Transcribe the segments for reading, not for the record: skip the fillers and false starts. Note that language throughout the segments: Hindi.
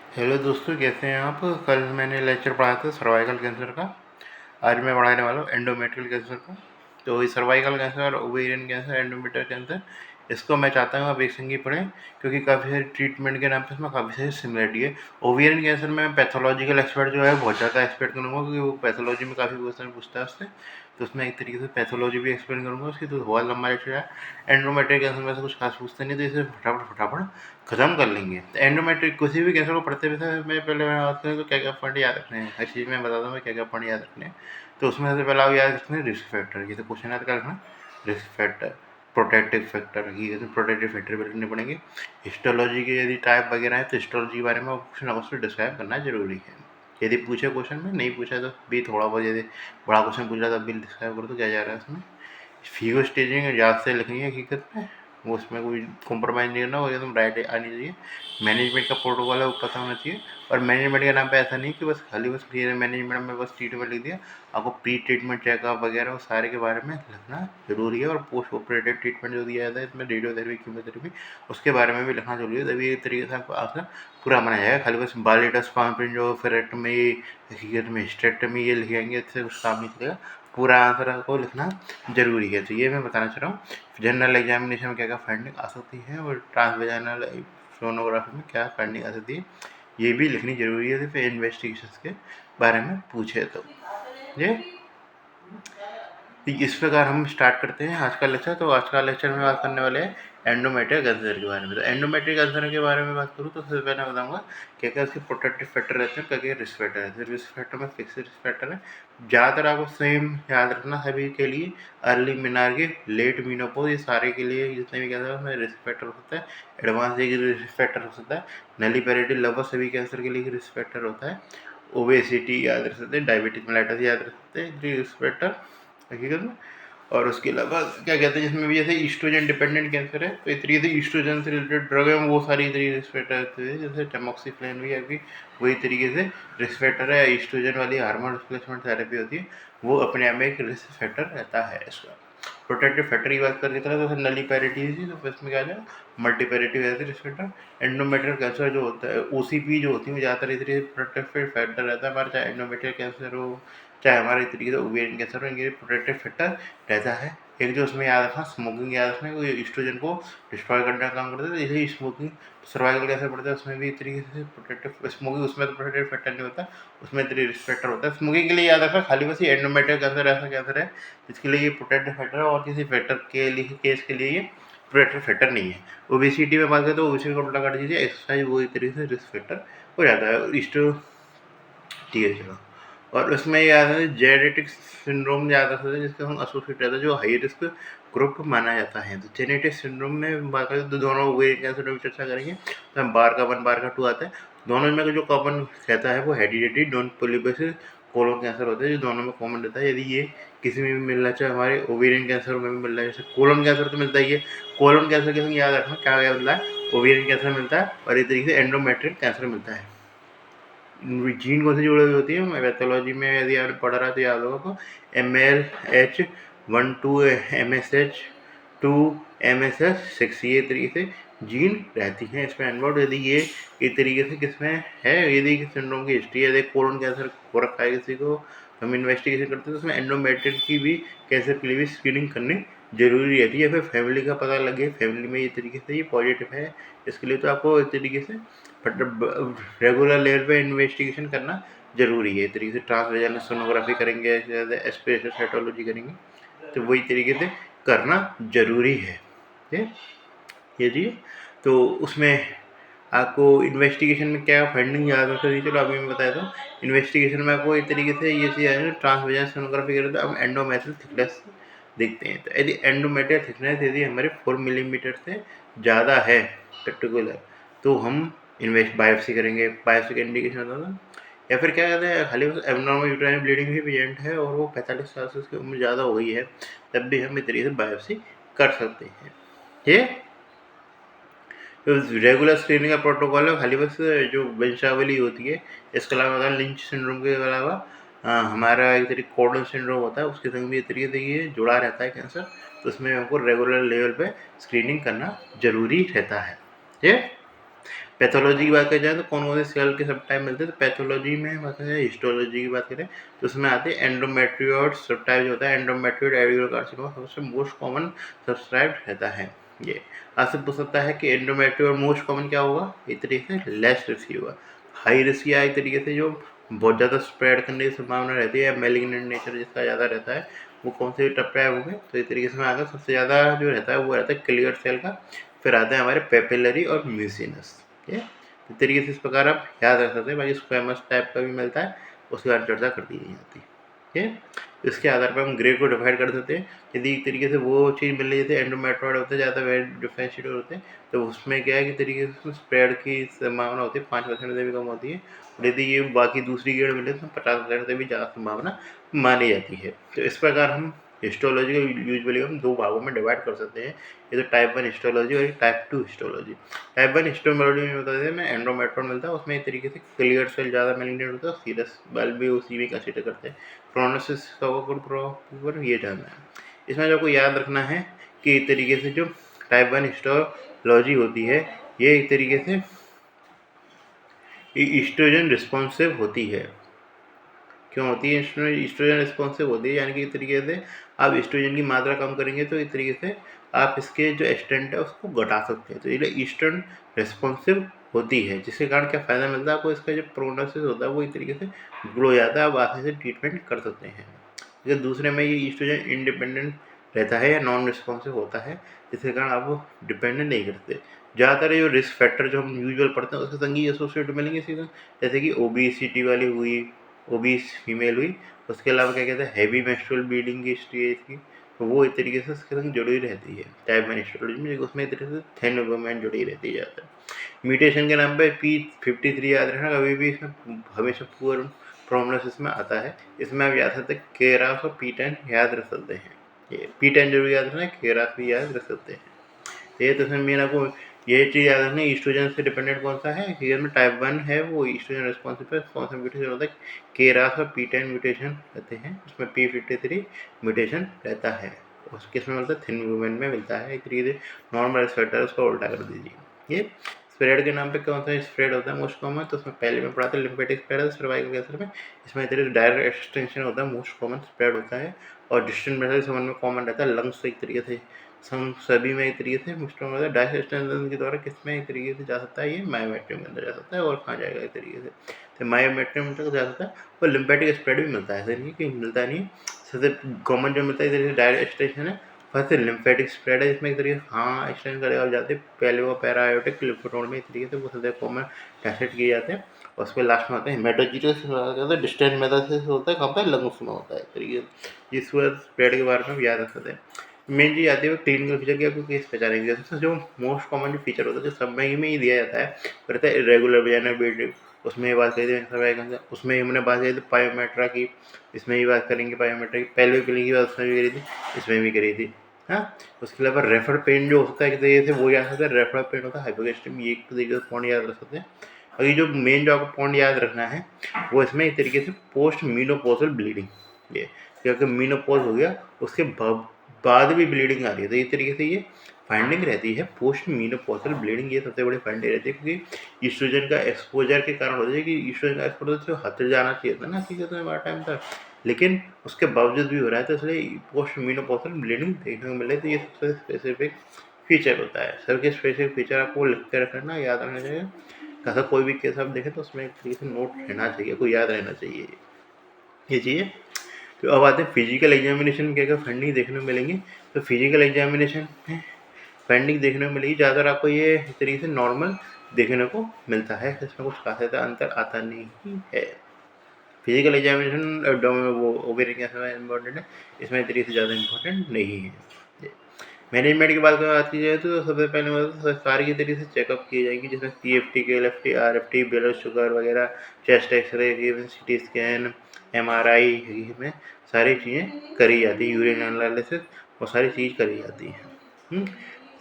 हेलो दोस्तों, कैसे हैं आप। कल मैंने लेक्चर पढ़ाया था सर्वाइकल कैंसर का। आज मैं पढ़ाने वाला हूँ एंडोमेट्रियल कैंसर का। तो ये cervical cancer, ovarian cancer, endometrial cancer, इसको मैं चाहता हूँ आप एक संग ही पढ़ें, क्योंकि काफ़ी सारी ट्रीटमेंट के नाम पे इसमें काफ़ी सारी सिमिलरिटी है। ओवेरियन कैंसर में पैथोलॉजिकल एक्सपर्ट जो है बहुत ज़्यादा एक्सपेक्ट करूँगा, क्योंकि वो पैथोलॉजी में काफ़ी क्वेश्चन पूछता है उससे। तो उसमें एक तरीके से पैथोलॉजी भी एक्सप्लेन करूँगा उसकी, तो बहुत लंबा लेक्चर है। एंडोमेट्रियल कैंसर में से कुछ खास पूछते नहीं, तो इसे फटाफट फटाफट खत्म कर लेंगे। तो एंडोमेट्रिक किसी भी कैंसर को पढ़ते हुए मैं पहले मैं बात करूँ तो क्या क्या पॉइंट याद रखने हैं, हर चीज़ में बताता हूँ मैं क्या क्या पॉइंट याद रखने हैं। तो उसमें सबसे पहला आप याद रखते हैं रिस्क फैक्टर। ये तो क्वेश्चन याद कर रखना। रिस्क फैक्टर, प्रोटेक्टिव फैक्टर, ये तो प्रोटेक्टिव फैक्टर भी रखने पड़ेंगे। हिस्टोलॉजी के यदि टाइप वगैरह है तो हिस्टोलॉजी के बारे में कुछ ना कुछ डिस्क्राइब करना जरूरी है। यदि पूछे क्वेश्चन में, नहीं पूछा तो भी थोड़ा बहुत, यदि बड़ा क्वेश्चन पूछ रहा तब भी डिस्क्राइब करो तो क्या जा रहा है उसमें। फीवर स्टेजिंग याद से लिखनी है हकीकत में, वो उसमें कोई कॉम्प्रोमाइज़ नहीं करना, वो एकदम राइट आनी चाहिए। मैनेजमेंट का प्रोटोकॉल है वो पता होना चाहिए। और मैनेजमेंट के नाम पे ऐसा नहीं कि बस खाली बस क्लियर मैनेजमेंट में बस ट्रीटमेंट लिख दिया। आपको प्री ट्रीटमेंट चेकअप वगैरह वो सारे के बारे में लिखना जरूरी है। और पोस्ट ऑपरेटिव ट्रीटमेंट जो दिया जाता है इसमें, रेडियोथेरेपी, कीमोथेरेपी, उसके बारे में भी लिखना जरूरी है। तभी एक तरीके से आपको आंसर पूरा माना जाएगा। खाली बस बालिटस पाम्प्रिन जो फेरेक्टमी, हकीकत में हिस्टेक्टमी, ये लिखेंगे इससे कुछ काम नहीं चलेगा। पूरा आंसर आपको लिखना जरूरी है। तो ये मैं बताना चाह रहा हूँ जनरल एग्जामिनेशन में क्या क्या फाइंडिंग आ सकती है, और ट्रांसवेजाइनल सोनोग्राफी में क्या फाइंडिंग आ सकती है, ये भी लिखनी जरूरी है। फिर इन्वेस्टिगेशन के बारे में पूछे तो ये इस प्रकार हम स्टार्ट करते हैं आज का लेक्चर। तो आज का लेक्चर में बात करने वाले हैं एंडोमेट्रियल कैंसर के बारे में। तो एंडोमेट्रियल कैंसर के बारे में बात करूँ तो सबसे पहले बताऊंगा क्या क्या उसके प्रोटेक्टिव फैक्टर रहते हैं, क्या क्या रिस्क फैक्टर रहते हैं। रिस्क फैक्टर में फिक्स रिस्क फैक्टर है, ज़्यादातर आपको सेम याद रखना सभी के लिए। अर्ली मिनार्गे, लेट मीनोपोज, ये सारे के लिए जितने भी कैंसर है उसमें रिस्क फैक्टर हो सकता है। एडवांस एज रिस्क फैक्टर हो सकता है। नलीपेरिटी लवर सभी कैंसर के लिए रिस्क फैक्टर होता है। ओबेसिटी याद रख सकते हैं, डायबिटीज मेलाइटस याद रख सकते हैं, रिस्क फैक्टर हकीकत में। और उसके अलावा क्या कहते हैं, जिसमें भी जैसे ईस्ट्रोजन डिपेंडेंट कैंसर है तो इस तरीके से ईस्ट्रोजन से रिलेटेड ड्रग है वो सारी रिस्क फैक्टर है। जैसे टैमोक्सिफ्लिन भी अभी वही तरीके से रिस्क फैक्टर है। ईस्ट्रोजन वाली हार्मोन रिप्लेसमेंट थेरेपी होती है, वो अपने आप में एक रिस्क फैक्टर रहता है इसका। प्रोटेक्टिव फैक्टर की बात करके तो नलीपेरिटी थी, तो इसमें क्या जाए मल्टीपेरिटी रहती है रिस्क फैक्टर। एंडोमेट्रियल कैंसर जो होता है, ओसीपी जो होती है, वो ज़्यादातर इस तरीके से प्रोटेक्टिव फैक्टर रहता है हमारा, चाहे एंडोमेट्रियल कैंसर हो चाहे हमारे इस तरीके से ओवेरियन कैंसर हो, इनके प्रोटेक्टिव फैक्टर रहता है। एक जो उसमें याद रखना स्मोकिंग याद रखना, वो ईस्ट्रोजन को डिस्ट्रॉय करने का काम करता है। जैसे स्मोकिंग सर्वाइकल कैंसर पड़ता है उसमें भी इस तरीके से प्रोटेक्टिव स्मोकिंग, उसमें तो प्रोटेक्टिव फैक्टर नहीं होता, उसमें रिस्क फैक्टर होता है। स्मोकिंग के लिए याद रखना खाली बस ये एंडोमेट्रियल कैंसर ऐसा कैंसर है जिसके लिए ये प्रोटेक्टिव फैक्टर है, और किसी फैक्टर के लिए केस के लिए ये प्रोटेक्टिव फैक्टर नहीं है। ओबेसिटी में बात करें तो ओबेसिटी को उल्टा कर दीजिए, एक्सरसाइज वो एक तरीके से रिस्क फैक्टर हो जाता है। इस्टो ठीक है चलो। और उसमें याद है जेनेटिक सिंड्रोम याद रखते हैं जिसके हम एसोसिएट रहता है, जो हाई रिस्क ग्रुप माना जाता है। तो जेनेटिक सिंड्रोम में बात करें तो दोनों ओवेरियन कैंसर में चर्चा करेंगे। तो हम बार का वन बार का टू आता है, दोनों में जो कॉमन कहता है वो हेरिडिटी नॉन पॉलीपेसिस कोलोन कैंसर होता है, जो दोनों में कॉमन रहता है। यदि ये किसी में भी मिलना चाहे, हमारे ओवेरियन कैंसर में भी मिल रहा है, जैसे कोलोन कैंसर तो मिलता ही है। कोलोन कैंसर के संग याद रखना क्या क्या मिलता है, ओवेरियन कैंसर मिलता है, और इस तरीके से एंडोमेट्रियल कैंसर मिलता है। जीन कौन सी जुड़ी हुई होती है पैथोलॉजी में, यदि आपने पढ़ा रहा तो याद होगा आपको। MLH12 MSH2 MSH6, ये तरीके से जीन रहती हैं इसमें एनवर्ड। यदि ये इस तरीके से किसमें है, यदि सिंड्रोम की हिस्ट्री है, यदि कोलोन कैंसर हो रखा है किसी को, हम इन्वेस्टिगेशन करते हैं तो उसमें एंडोमेट्रियल की भी कैंसर के लिए भी स्क्रीनिंग करनी जरूरी रहती है। फिर फैमिली का पता लगे, फैमिली में ये तरीके से ये पॉजिटिव है, इसके लिए तो आपको इस तरीके से रेगुलर लेवल पे इन्वेस्टिगेशन करना जरूरी है। इस तरीके से ट्रांसवेजनल सोनोग्राफी करेंगे, एस्पिरेशन साइटोलॉजी करेंगे, तो वही तरीके से करना जरूरी है। ये जी। तो उसमें आपको इन्वेस्टिगेशन में क्या फाइंडिंग याद रखनी चाहिए, चलो अभी मैं बताया था। इन्वेस्टिगेशन में आपको इस तरीके से ये चीज़ ट्रांसवेजनल सोनोग्राफी करें तो हम एंडोमेट्रियल थिकनेस देखते हैं। तो यदि एंडोमेट्रियल थिकनेस यदि हमारे 4 मिलीमीटर से ज़्यादा है पर्टिकुलर, तो हम बायोप्सी करेंगे। बायोप्सी का इंडिकेशन होता था। या फिर क्या कहते हैं, खाली बस एबनॉर्मल यूट्राइन ब्लीडिंग भी पेशेंट है और वो 45 साल से उसकी उम्र ज़्यादा हो गई है, तब भी हम इस तरीके से बायोप्सी कर सकते हैं। ये तो रेगुलर स्क्रीनिंग का प्रोटोकॉल है, खाली बस जो वंशावली होती है। इसके अलावा लिंच सिंड्रोम के अलावा हमारा एक तरीके कॉर्डन सिंड्रोम होता है, उसके संग भी इस तरीके से ये जुड़ा रहता है कैंसर। तो उसमें हमको रेगुलर लेवल पे स्क्रीनिंग करना जरूरी रहता है। ये पैथोलॉजी की बात करी जाए तो कौन कौन से सेल के सब टाइप मिलते हैं, तो पैथोलॉजी में बात करें, हिस्टोलॉजी की बात करें तो उसमें आते हैं एंडोमेट्रियोड सब टाइप जो होता है, एंडोमेट्रियोड एडिनोइड कार्सिनोमा सबसे मोस्ट कॉमन सब्सक्राइब रहता है। ये आपसे पूछ सकता है कि एंडोमेट्रियोड मोस्ट कॉमन क्या होगा, एक तरीके से लेस रिस्की होगा। हाई रिस्की एक तरीके से जो बहुत ज़्यादा स्प्रेड करने की संभावना रहती है, मेलिग्नेंट नेचर जिसका ज़्यादा रहता है, वो कौन से टाइप होंगे, तो इस तरीके से में आगे सबसे ज़्यादा जो रहता है वो रहता है क्लियर सेल का, फिर आते हैं हमारे पेपिलरी और म्यूसिनस। ठीक है, इस तरीके से इस प्रकार आप याद रख सकते हैं। बाकी स्क्वेमस टाइप का भी मिलता है, उसके बारे में चर्चा कर दी नहीं जाती। ठीक है, इसके आधार पर हम ग्रेड को डिवाइड कर सकते हैं। यदि एक तरीके से वो चीज़ मिल रही है एंडोमेट्रॉइड होते हैं, ज़्यादा वेल डिफ्रेंशिएटेड होते हैं, तो उसमें क्या है कि तरीके से स्प्रेड की संभावना होती है 5% से भी कम होती है, और यदि ये बाकी दूसरी ग्रेड मिले तो 50% से भी ज़्यादा संभावना मानी जाती है। तो इस प्रकार हम हिस्टोलॉजी को यूजुअली हम दो भागों में डिवाइड कर सकते हैं, ये तो टाइप 1 हिस्टोलॉजी और टाइप 2 हिस्टोलॉजी। टाइप 1 हिस्टोलॉजी में बता दें, में एंडोमेट्रॉन मिलता है, उसमें एक तरीके से क्लियर सेल ज़्यादा मेलिग्नेंट होता है, सीरस बल्ब भी उसी में कंसीडर करते हैं। प्रोनोसिस पर ये जानना है। इसमें जो आपको याद रखना है कि एक तरीके से जो टाइप 1 हिस्टोलॉजी होती है, ये एक तरीके से ईस्ट्रोजन रिस्पॉन्सिव होती है। क्यों होती है ईस्ट्रोजन रिस्पॉन्सिव होती है, यानी कि एक तरीके से आप ईस्ट्रोजन की मात्रा कम करेंगे तो एक तरीके से आप इसके जो एक्सटेंट है उसको घटा सकते हैं, तो ये ईस्ट्रोजन रिस्पॉन्सिव होती है, जिसके कारण क्या फ़ायदा मिलता है आपको, इसका जो प्रोग्नोसिस होता है वो एक तरीके से गुड हो जाता है, आप आसानी से ट्रीटमेंट कर सकते हैं। लेकिन दूसरे में ये ईस्ट्रोजन इंडिपेंडेंट रहता है या नॉन रिस्पॉन्सिव होता है, जिसके कारण आप डिपेंडेंट नहीं करते। ज़्यादातर जो रिस्क फैक्टर जो हम यूजुअल पढ़ते हैं उसके संग ही एसोसिएट मिलेंगे सीधा, जैसे कि ओबेसिटी वाली हुई, ओबीस फीमेल हुई, उसके अलावा क्या कहते हैं हैवी मेंस्ट्रुअल ब्लीडिंग की हिस्ट्री है इसकी, तो वो एक तरीके से उसके संग जुड़ी रहती है टाइप 1 हिस्टोलॉजी में, उसमें एक तरीके से थिन वुमेन जुड़ी रहती है ज़्यादा। म्यूटेशन के नाम पे P53 याद रखना, कभी भी इसमें हमेशा पुअर प्रोमिनेंस इसमें आता है। इसमें आप याद सकते हैं केरास और P10 याद रख सकते हैं, ये P10 जरूर याद रखना है, केरास भी याद रख सकते हैं। ये तो इसमें मेन आपको ये चीज़ याद रखना है, ईस्ट्रोजन से डिपेंडेंट कौन सा है, हियर में टाइप 1 है वो ईस्ट्रोजन रिस्पॉन्सिव है, कौन सा म्यूटेशन होता है, केरास और P10 म्यूटेशन रहते हैं, उसमें P53 म्यूटेशन रहता है, उस किस में मिलता है, थिन वुमेन में मिलता है। एक तरीके से नॉर्मल स्वेटर उसको उल्टा कर दीजिए। ये स्प्रेड के नाम पे कौन सा स्प्रेड होता है मोस्ट कॉमन, तो उसमें पहले में पढ़ा था लिम्फेटिक स्प्रेड सर्वाइकल कैंसर में, इसमें एक तरीके से डायरेक्ट एक्सटेंशन होता है, मोस्ट कॉमन स्प्रेड होता है, और डिस्टेंट मेथड समझ में कॉमन रहता है, लंग्स से एक तरीके से सभी में एक तरीके से मिस्टर मतलब डाइस एक्सटेंशन के द्वारा किस में एक तरीके से जा सकता है, ये मायोमेट्रियम के अंदर जा सकता है, और कहाँ जाएगा एक तरीके से, तो मायोमेट्रियम तक जा सकता है, और लिम्फेटिक स्प्रेड भी मिलता है, ऐसा नहीं कि मिलता नहीं। सबसे कॉमन जो मिलता है इधर डायरेक्ट एक्सटेंशन है, फर्स्ट लिम्फेटिक स्प्रेड है, जिसमें एक तरीके से हाँ एक्सटेंड करेगा जाते पहले वो पैरायोटिक लिम्फोनोड में एक तरीके से वो सबसे कॉमन टेस्ट किए जाते हैं, और उसके लास्ट में होता है हेमेटोजीनस डिस्टेंट मेथड से होता है, कहाँ पर लंग्स में होता है तरीके से, जिस स्प्रेड के बारे में हम याद रख सकते हैं। मेन चीज़ आती है वो क्लिनिकल फीचर की, आपको केस पहचानेंगे तो जो मोस्ट कॉमन जो फीचर होता है जो सब में ही दिया जाता है, वो रहता है इरेगुलर वजाइनल ब्लीडिंग, उसमें ये बात करी थी, उसमें हमने बात करी थी पायोमेट्रा की, इसमें ही बात करेंगे पायोमेट्रा की, पहले क्लिनिक की बात उसमें भी करी थी, इसमें भी करी थी। हाँ, उसके अलावा रेफर पेन जो होता है एक तरीके से वो याद सकते हैं, रेफर पेन होता है हाइपोगेस्ट्रिक, ये एक तरीके से पॉइंट याद रख सकते हैं। और ये जो मेन जो आपको पॉइंट याद रखना है वो इसमें एक तरीके से पोस्ट मीनोपॉजल ब्लीडिंग, ये क्योंकि मीनोपॉज हो गया उसके बाद भी ब्लीडिंग आ रही है, तो इस तरीके से ये फाइंडिंग रहती है पोस्ट मीनोपॉजल ब्लीडिंग, ये सबसे बड़ी फाइंडिंग रहती है, क्योंकि ईस्ट्रोजन का एक्सपोजर के कारण होता है कि ईस्ट्रोजन का एक्सपोजर से हट जाना चाहिए था ना, ठीक है, तो हमारा टाइम था, लेकिन उसके बावजूद भी हो रहा है, तो इसलिए पोस्ट मीनोपॉजल ब्लीडिंग देखने को मिले, तो ये सबसे स्पेसिफिक फीचर होता है। सबके स्पेसिफिक फीचर आपको लिख के रखना, याद रखना चाहिए, ऐसा कोई भी केस आप देखें तो उसमें एक तरीके से नोट रहना चाहिए, कोई याद रहना चाहिए ये चीज़ें। तो अब आते हैं फिजिकल एग्जामिनेशन के, अगर फंडिंग देखने को मिलेंगे तो फिजिकल एग्जामिनेशन में फंडिंग देखने को मिलेगी, ज़्यादातर आपको ये इस तरीके से नॉर्मल देखने को मिलता है, इसमें कुछ खास अंतर आता नहीं है। फिजिकल एग्जामिनेशन वो ओवेरियन कैंसर इम्पोर्टेंट है, इसमें तरीके से ज़्यादा इम्पोर्टेंट नहीं है। मैनेजमेंट की बात की जाए तो सबसे पहले मतलब सारी की तरीके से चेकअप की जाएगी, जिसमें CFT, KLFT, RFT, blood sugar वगैरह, chest X-ray, CT scan, MRI में सारी चीज़ें करी जाती है, यूरिन एनालिसिस, वो सारी चीज़ करी जाती हैं।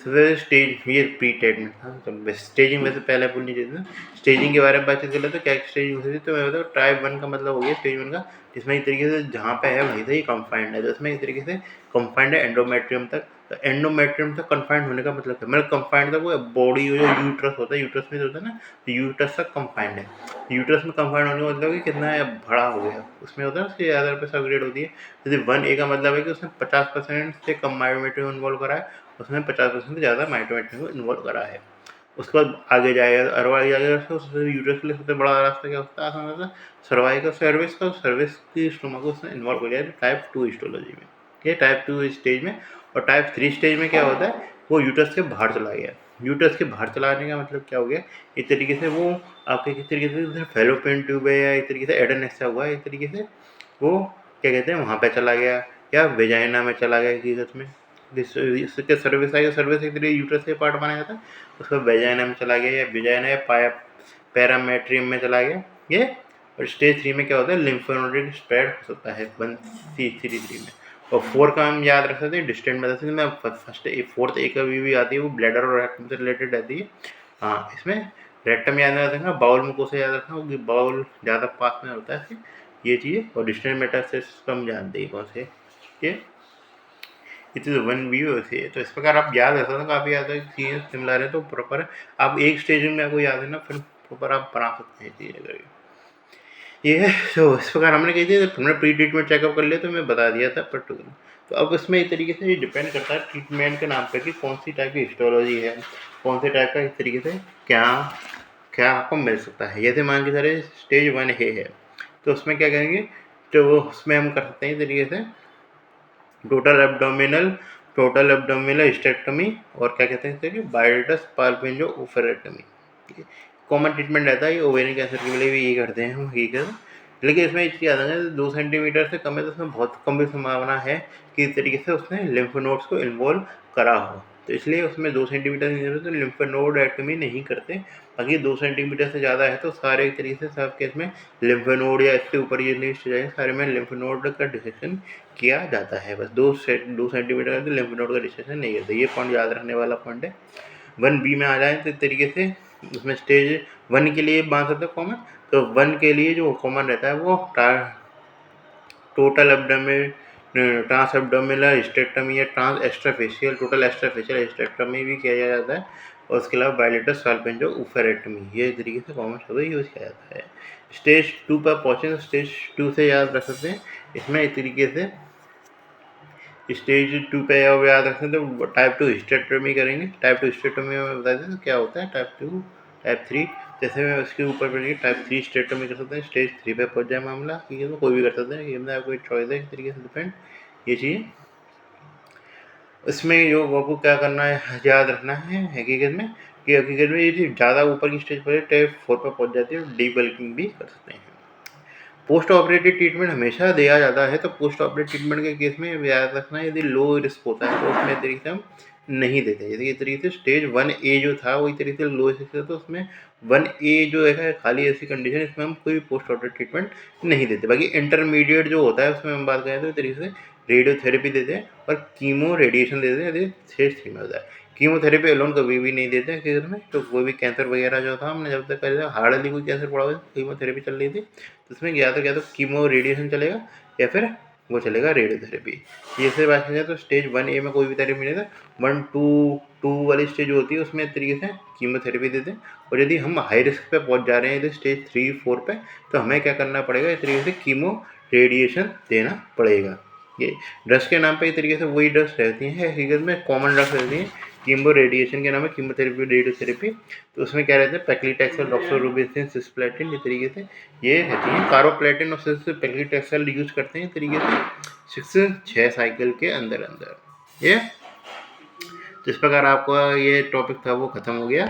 सबसे स्टेज ये प्री ट्रीटमेंट था, तो स्टेजिंग वैसे पहले बोलनी चाहिए था। स्टेजिंग के बारे में बातचीत कर ले तो क्या स्टेजिंग होती थी, तो मैं बताऊँ टाइप 1 का मतलब हो गया स्टेज 1 का, जिसमें एक तरीके से जहाँ पे है वहीं से ही कंफाइंड है, तो इसमें एक तरीके से कंफाइंड है एंडोमेट्रियम तक। तो एंडोमेट्रियम तक कंफाइंड होने का मतलब क्या, मतलब कंफाइंड तक वो बॉडी जो यूट्रस होता है, यूट्रस में जो होता है ना, तो यूट्रस तक कंफाइंड है। यूट्रस में कंफाइंड होने का मतलब कि कितना बड़ा हो गया, उसमें होता है उसकी ज़्यादा पे सबग्रेड होती है। जैसे 1A का मतलब है कि उसने 50% से कम मायोमेट्रियम इन्वॉल्व करा है, उसमें 50% से ज़्यादा मायोमेट्रियम को इन्वॉल्व करा है। उसके बाद आगे जाएगा और आगे जाएगा तो उससे यूट्रस के लिए सबसे बड़ा रास्ता क्या होता है, आसान होता है सर्वाइकल सर्विस का, सर्विस की स्टोमा को उसने इन्वॉल्व कर लिया है टाइप 2 हिस्टोलॉजी में, ये टाइप 2 स्टेज में। और टाइप 3 स्टेज में क्या होता है, वो यूट्रस के बाहर चला गया। यूट्रस के बाहर चला आने का मतलब क्या हो गया, एक तरीके से वो आपके किस तरीके से फेलोपियन ट्यूब है या एक तरीके से एडेनेक्सा हुआ है, एक तरीके से वो क्या कहते हैं वहाँ पे चला गया या वेजाइना में चला गया हकीकत में। इसके सर्विस आई, सर्विस एक तरीके यूट्रस के पार्ट माना जाता है, उसका वेजाइना में चला गया या वेजाइना या पाया पैरामेट्रियम में चला गया ये। और स्टेज 3 में क्या होता है, लिम्फोनोडिक स्प्रेड हो सकता है 1C3 में। और 4 का हम याद रख सकते हैं डिस्टेंट में, जैसे मैं फर्स्ट 4th एक अभी भी आती है, वो ब्लैडर और रेक्टम से रिलेटेड रहती है। हाँ, इसमें रेक्टम याद रखना, बाउल मुकोसा याद रखना, क्योंकि बाउल ज़्यादा पास में होता है ये चीज़ें। और डिस्टेंट मेटास्टेसिस को हम जानते हैं कौन से, ये इट इज़ 1B से। तो इस प्रकार आप याद रख सकते हैं, काफ़ी ज़्यादा चीज़ें सिमिलर है, तो प्रॉपर आप एक स्टेज में आपको याद है ना, फिर प्रॉपर आप बना सकते हैं चीज़ें करके। ये है तो इस प्रकार हमने कही थी, हमने प्री ट्रीटमेंट चेकअप कर लिया तो मैं बता दिया था पर्टिकुलर। तो अब इसमें एक तरीके से ये डिपेंड करता है ट्रीटमेंट के नाम पर कि कौन सी टाइप की हिस्टोलॉजी है, कौन से टाइप का इस तरीके से क्या क्या आपको मिल सकता है। जैसे मान के चले स्टेज 1A है, तो उसमें क्या करेंगे, तो उसमें हम कर सकते हैं इस तरीके से टोटल एब्डोमिनल हिस्टेक्टमी, और क्या कहते हैं कि बायोडेटस पाल्पेंजो ओफरेक्टमी। कॉमन ट्रीटमेंट रहता है, ये ओवेरियन कैंसर के लिए भी ये करते हैं हम हकीकत। लेकिन इसमें एक चीज़ याद रखना, 2 सेंटीमीटर से कम है तो उसमें बहुत कम भी संभावना है कि इस तरीके से उसने लिम्फ नोड्स को इन्वॉल्व करा हो, तो इसलिए उसमें 2 सेंटीमीटर की जरूरत है, लिम्फ नोड एक्टमी नहीं करते। बाकी 2 सेंटीमीटर से ज़्यादा है तो सारे एक तरीके से सब केस में लिम्फ नोड या इसके ऊपर ये लिस्ट जाए सारे में लिम्फ नोड का डिसेक्शन किया जाता है। बस 2 सेंटीमीटर का लिम्फ नोड का डिसेक्शन नहीं करते, ये पॉइंट याद रखने वाला पॉइंट है। 1B में आ जाए तो इस तरीके से उसमें स्टेज 1 के लिए बांध सकते कॉमन, तो 1 के लिए जो कॉमन रहता है वो total abdominal trans abdominal hysterectomy या trans extrafascial total extrafascial hysterectomy भी किया जाता है। और उसके अलावा बायोलेटस साल्पेंजो ओफरेक्टमी, ये तरीके से कॉमन शब्द यूज़ किया जाता है। स्टेज 2 पर पहुँचे तो स्टेज 2 से याद रख सकते हैं, इसमें एक तरीके से स्टेज 2 पे याद रखते हैं तो टाइप 2 हिस्टेक्टमी करेंगे। टाइप 2 हिस्टेक्टमी में बता दें तो क्या होता है टाइप 2 टाइप 3, जैसे मैं उसके ऊपर पढ़ेंगे टाइप 3 हिस्टेक्टमी कर सकते हैं, स्टेज 3 पे पहुंच जाए मामला, ठीक है, तो कोई भी कर सकते हैं, ये मतलब कोई चॉइस है, इस तरीके से डिपेंड ये चीज़। इसमें जो आपको क्या करना है याद रखना है हकीकत में, कि हकीकत में ये ज़्यादा ऊपर की स्टेज पर टाइप 4 पर पहुँच जाती है, डीबल्किंग भी कर सकते हैं। पोस्ट ऑपरेटिव ट्रीटमेंट हमेशा दिया जाता है, तो पोस्ट ऑपरेटिव ट्रीटमेंट के केस में याद रखना है, यदि लो रिस्क होता है तो उसमें तरीके से हम नहीं देते। जैसे इस तरीके से स्टेज 1A जो था वही तरीके से लो रिस्क था, तो उसमें 1A जो है खाली ऐसी कंडीशन, इसमें हम कोई पोस्ट ऑपरेटिव ट्रीटमेंट नहीं देते। बाकी इंटरमीडिएट जो होता है उसमें हम बात करें तो इस तरीके से रेडियोथेरेपी देते हैं और कीमो रेडिएशन देते हैं, यदि स्टेज 3 में होता है। कीमोथेरेपी अलोन कभी भी नहीं देते हैं घर में, तो कोई भी कैंसर वगैरह जो था हमने जब तक पहले हार्डली कोई कैंसर पड़ा हुआ कीमोथेरेपी चल रही थी, तो उसमें या तो कीमो रेडिएशन चलेगा या फिर वो चलेगा रेडियोथेरेपी। ये से बात करें तो स्टेज 1A में कोई भी थेरेपी नहीं था, 1-2 वाली स्टेज होती है उसमें तरीके से कीमोथेरेपी देते हैं। और यदि हम हाई रिस्क पे पहुंच जा रहे हैं यदि स्टेज 3-4 पे, तो हमें क्या करना पड़ेगा, इस तरीके से कीमो रेडिएशन देना पड़ेगा। ये ड्रग्स के नाम पे इस तरीके से वही ड्रग्स रहती हैं, हकीकत में कॉमन ड्रग्स रहती हैं। कीमो रेडिएशन के नाम है कीमोथेरेपी रेडियोथेरेपी, तो उसमें क्या रहता है पैक्लीटैक्सेल डॉक्सोरुबिसिन सिस्प्लेटिन, ये तरीके से ये रहती है। कार्बोप्लेटिन और पैक्लीटैक्सेल यूज करते हैं तरीके से 6 साइकिल के अंदर अंदर। ये जिस प्रकार आपका ये टॉपिक था वो ख़त्म हो गया।